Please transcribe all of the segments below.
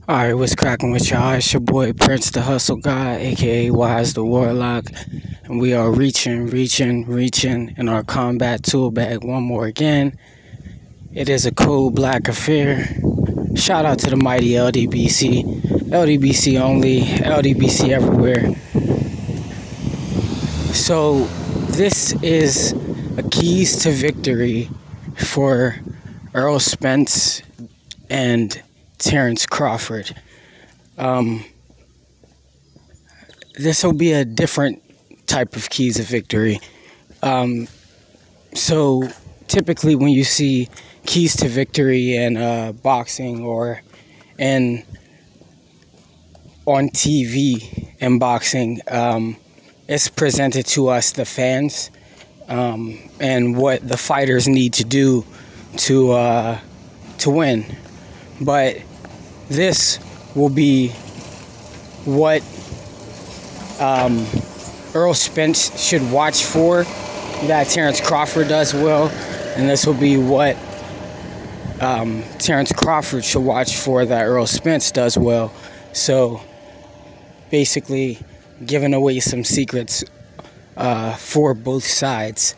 Alright, what's cracking with y'all? It's your boy Prince the Hustle Guy, aka Wise the Warlock, and we are reaching in our combat tool bag one more again. It is a cold black affair. Shout out to the mighty LDBC. LDBC only, LDBC everywhere. So, this is a keys to victory for Errol Spence and Terence Crawford. This will be a different type of keys of victory. So typically when you see keys to victory in boxing or on TV in boxing, it's presented to us, the fans, and what the fighters need to do to win. But this will be what Errol Spence should watch for that Terence Crawford does well, and this will be what Terence Crawford should watch for that Errol Spence does well. So basically giving away some secrets for both sides.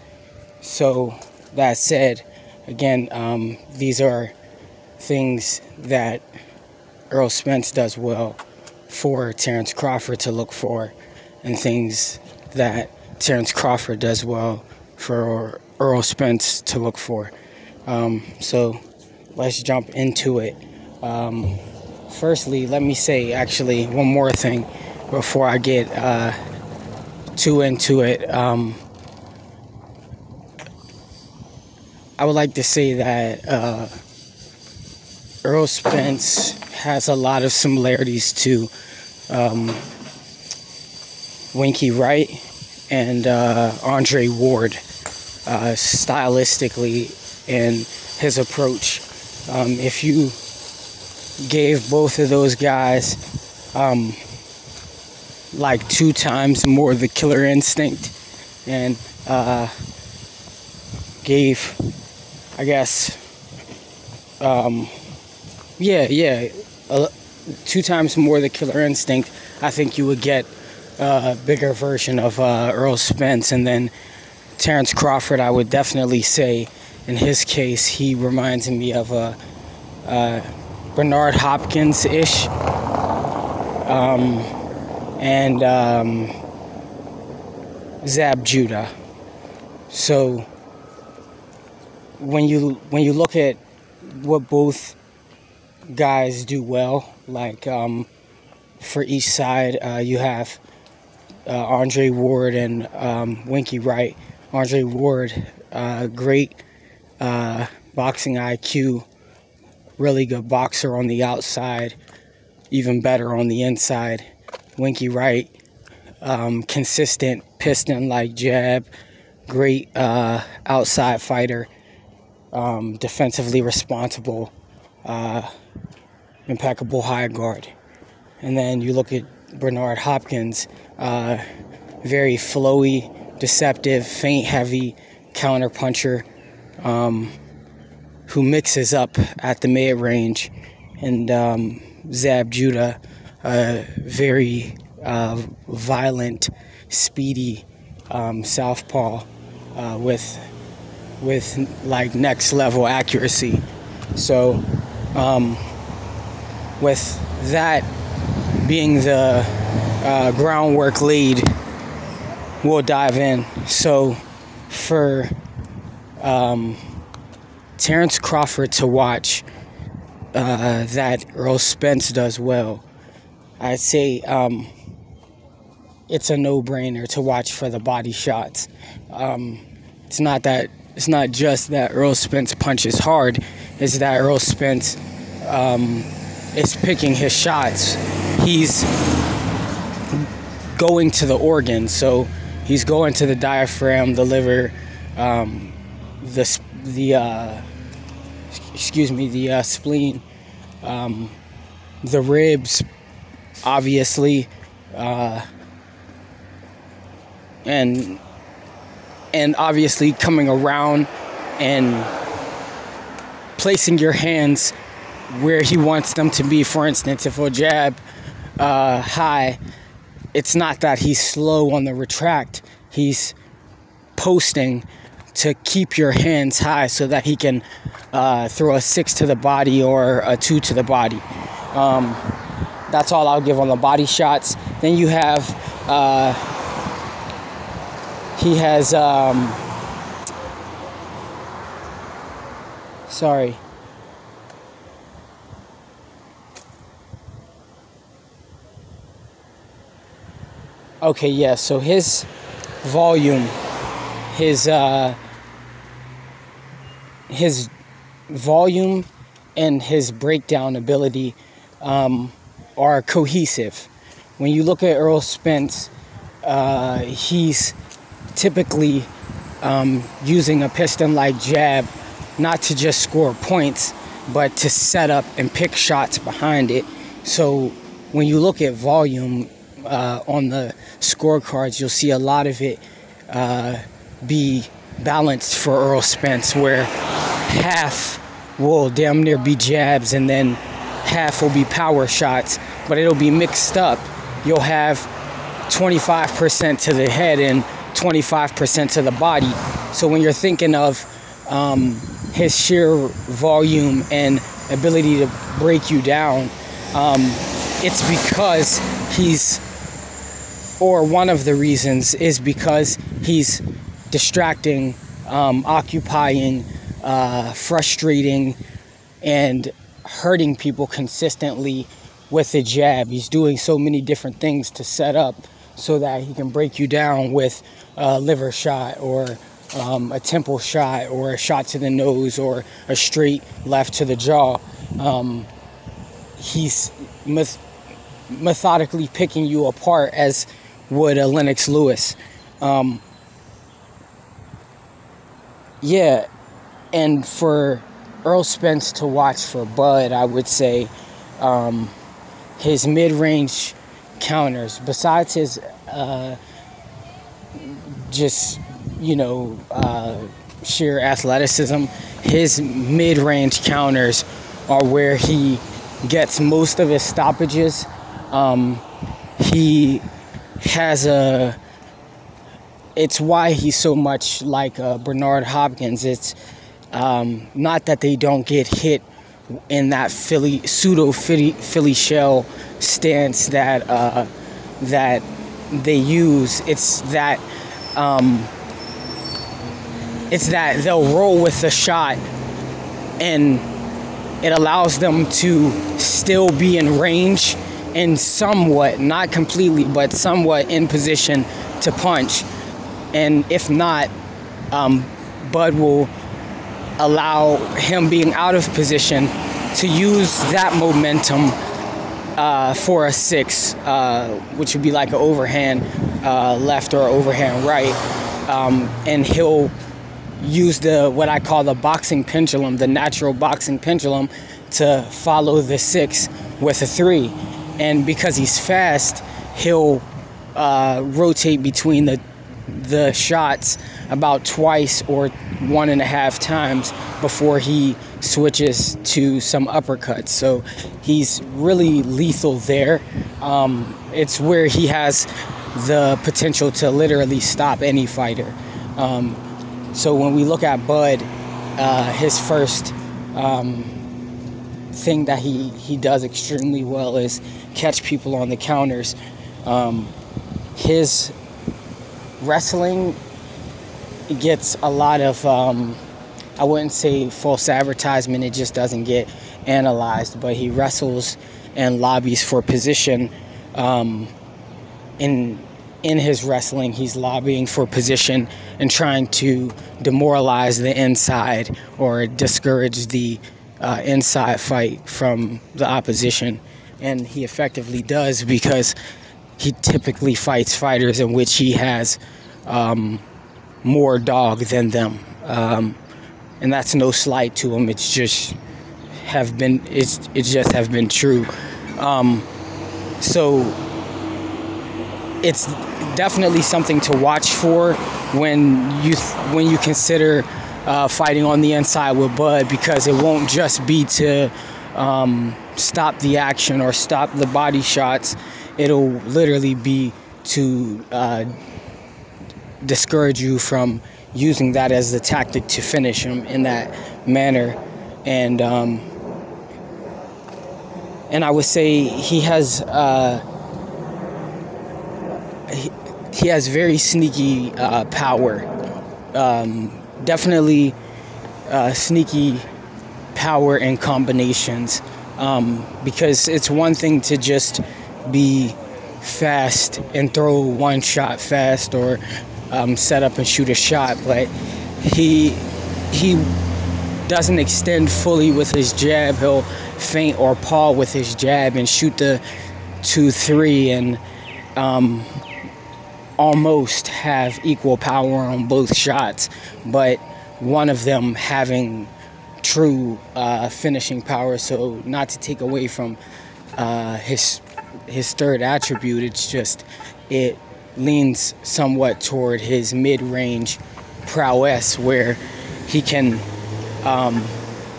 So that said, again, these are things that Errol Spence does well for Terence Crawford to look for, and things that Terence Crawford does well for Errol Spence to look for. So let's jump into it. Firstly, let me say actually one more thing before I get too into it. I would like to say that Errol Spence has a lot of similarities to Winky Wright and Andre Ward, stylistically and his approach. If you gave both of those guys like 2 times more the killer instinct and gave, I guess, 2 times more the killer instinct, I think you would get a bigger version of Errol Spence. And then Terence Crawford, I would definitely say, in his case, he reminds me of a Bernard Hopkins-ish, and Zab Judah. So when you look at what both guys do well, like for each side, you have Andre Ward and Winky Wright. Andre Ward, great boxing IQ, really good boxer on the outside, even better on the inside. Winky Wright, consistent piston-like jab, great outside fighter, defensively responsible, impeccable high guard. And then you look at Bernard Hopkins, very flowy, deceptive, feint heavy counter puncher, who mixes up at the mid-range. And Zab Judah, very violent, speedy southpaw with like next level accuracy. So with that being the groundwork laid, we'll dive in. So for Terence Crawford to watch that Errol Spence does well, I'd say it's a no-brainer to watch for the body shots. It's not just that Errol Spence punches hard, it's that Errol Spence is picking his shots. He's going to the organs, so he's going to the diaphragm, the liver, the spleen, the ribs, obviously, and obviously coming around and placing your hands where he wants them to be. For instance, if he'll jab high, it's not that he's slow on the retract. He's posting to keep your hands high so that he can throw a 6 to the body or a 2 to the body. That's all I'll give on the body shots. Then you have, he has, sorry. Okay, yeah, so his volume, his volume and his breakdown ability are cohesive. When you look at Errol Spence, he's typically using a piston-like jab, not to just score points, but to set up and pick shots behind it. So when you look at volume on the scorecards, you'll see a lot of it be balanced for Errol Spence, where half will damn near be jabs and then half will be power shots, but it'll be mixed up. You'll have 25% to the head and 25% to the body. So when you're thinking of his sheer volume and ability to break you down, it's because he's, or one of the reasons is because he's distracting, occupying, frustrating, and hurting people consistently with a jab. He's doing so many different things to set up so that he can break you down with a liver shot or a temple shot or a shot to the nose or a straight left to the jaw. He's methodically picking you apart as would a Lennox Lewis. Yeah, and for Errol Spence to watch for Bud, I would say his mid-range counters, besides his just, you know, sheer athleticism, his mid-range counters are where he gets most of his stoppages. He has it's why he's so much like Bernard Hopkins. It's not that they don't get hit in that pseudo Philly shell stance that that they use. It's that they'll roll with the shot, and it allows them to still be in range and somewhat, not completely, but somewhat in position to punch. And if not, Bud will allow him being out of position to use that momentum for a 6, which would be like an overhand left or overhand right. And he'll use what I call the boxing pendulum, the natural boxing pendulum, to follow the 6 with a 3. And because he's fast, he'll rotate between the shots about twice or 1.5 times before he switches to some uppercuts. So he's really lethal there. It's where he has the potential to literally stop any fighter. So when we look at Bud, his first thing that he does extremely well is catch people on the counters. His wrestling gets a lot of, I wouldn't say false advertisement, it just doesn't get analyzed, but he wrestles and lobbies for position. In his wrestling, he's lobbying for position and trying to demoralize the inside or discourage the inside fight from the opposition. And he effectively does, because he typically fights fighters in which he has more dog than them. And that's no slight to him. It's just have been true. So it's definitely something to watch for when you consider fighting on the inside with Bud, because it won't just be to stop the action or stop the body shots. It'll literally be to discourage you from using that as the tactic to finish him in that manner. And I would say he has very sneaky power. Definitely sneaky power and combinations. Because it's one thing to just be fast and throw one shot fast, or set up and shoot a shot, but he doesn't extend fully with his jab. He'll feint or paw with his jab and shoot the 2-3 and almost have equal power on both shots, but one of them having true finishing power. So not to take away from his third attribute, it's just it leans somewhat toward his mid-range prowess, where he can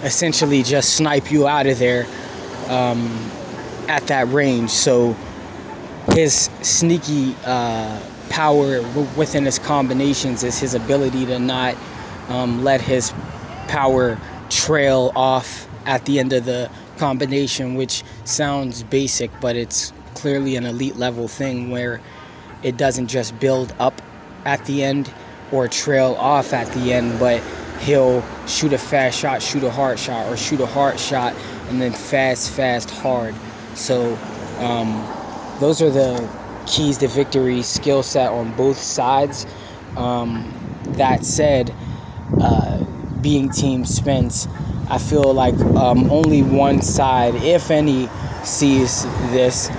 essentially just snipe you out of there at that range. So his sneaky power within his combinations is his ability to not let his power trail off at the end of the combination, which sounds basic, but it's clearly an elite level thing where it doesn't just build up at the end or trail off at the end, but he'll shoot a fast shot, shoot a hard shot, or shoot a hard shot and then fast, hard. So those are the keys to victory, skill set on both sides. That said, being Team Spence, I feel like only one side, if any, sees this.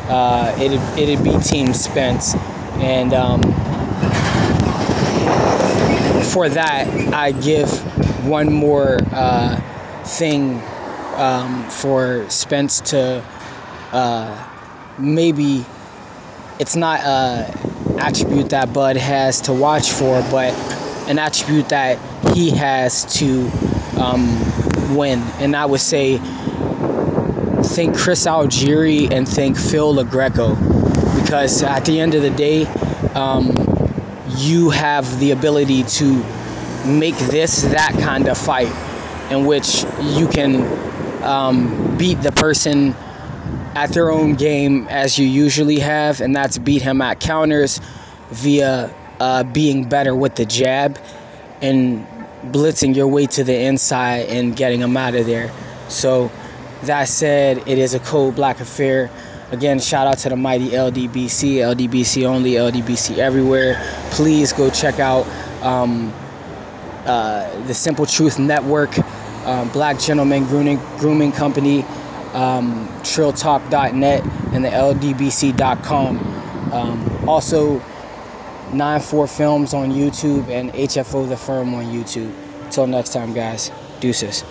It'd be Team Spence, and for that, I give one more thing for Spence to maybe. It's not an attribute that Bud has to watch for, but an attribute that he has to win. And I would say, think Chris Algieri and think Phil LaGreco, because at the end of the day, you have the ability to make this that kind of fight in which you can beat the person at their own game as you usually have, and that's beat him at counters via being better with the jab and blitzing your way to the inside and getting him out of there. So that said, it is a cold black affair. Again, shout out to the mighty LDBC, LDBC only, LDBC everywhere. Please go check out the Simple Truth Network, Black Gentleman Grooming Company, trilltalk.net, and the ldbc.com. Also 94 Films on YouTube and HFO The Firm on YouTube. Until next time, guys. Deuces.